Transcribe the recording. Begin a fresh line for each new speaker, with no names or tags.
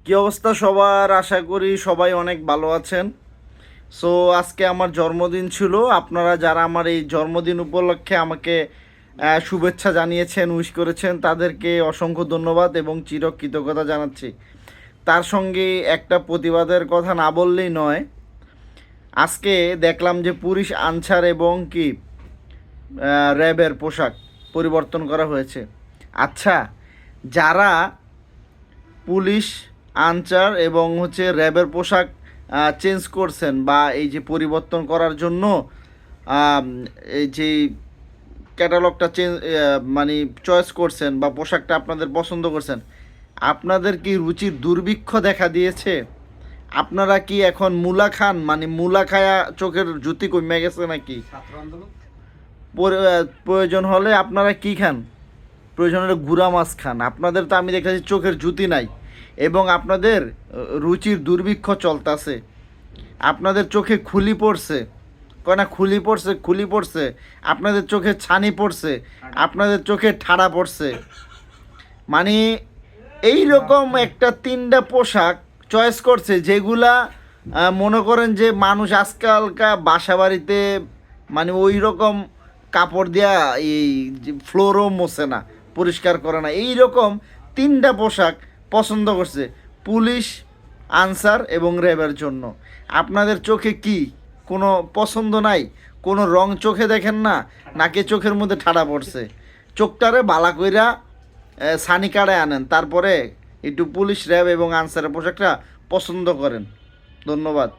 কি অবস্থা সবার? আশা করি সবাই অনেক ভালো আছেন। সো আজকে আমার জন্মদিন ছিল। আপনারা যারা আমার এই জন্মদিন উপলক্ষে আমাকে শুভেচ্ছা জানিয়েছেন, উইশ করেছেন, তাদেরকে অসংখ্য ধন্যবাদ এবং চিরকৃতজ্ঞতা জানাচ্ছি। তার সঙ্গে একটা প্রতিবাদের কথা না বললেই নয়। আজকে দেখলাম যে পুলিশ আনসার এবং কি র্যাবের পোশাক পরিবর্তন করা হয়েছে। আচ্ছা, যারা পুলিশ আনসার এবং র্যাবের পোশাক চেঞ্জ করছেন বা এই যে পরিবর্তন করার জন্য আম, এই যে ক্যাটালগটা চেঞ্জ মানে চয়েস করছেন বা পোশাকটা আপনাদের পছন্দ করছেন, আপনাদের কি রুচির দুর্ভিক্ষ দেখা দিয়েছে? আপনারা কি এখন মূলা খান, মানে মূলা খায়া চোখের জ্যোতি কমে গেছে নাকি? প্রয়োজন হলে আপনারা কি খান? প্রয়োজন হলে গুড়া মাছ খান। আপনাদের তো আমি দেখেছি চোখের জ্যোতি নাই এবং আপনাদের রুচির দুর্ভিক্ষ চলতেছে। আপনাদের চোখে খুলি পড়ছে, কয় না খুলি পড়ছে, খুলি পড়ছে। আপনাদের চোখে ছানি পড়ছে, আপনাদের চোখে ঠাড়া পড়ছে। মানে এই রকম একটা তিনটা পোশাক চয়েস করছে যেগুলা মনে করেন যে মানুষ আজকালকা বাসা বাড়িতে মানে ওই রকম কাপড় দিয়া এই ফ্লোরও মোছে না, পরিষ্কার করে না। এই রকম তিনটা পোশাক পছন্দ করছে পুলিশ, আনসার এবং র্যাবের জন্য। আপনাদের চোখে কি কোনো পছন্দ নাই? কোনো রং চোখে দেখেন না, নাকি চোখের মধ্যে ঠাড়া পড়ছে? চোখটারে বালা কইরা সানি কাড়ায় আনেন, তারপরে একটু পুলিশ, র্যাব এবং আনসারের পোশাকটা পছন্দ করেন। ধন্যবাদ।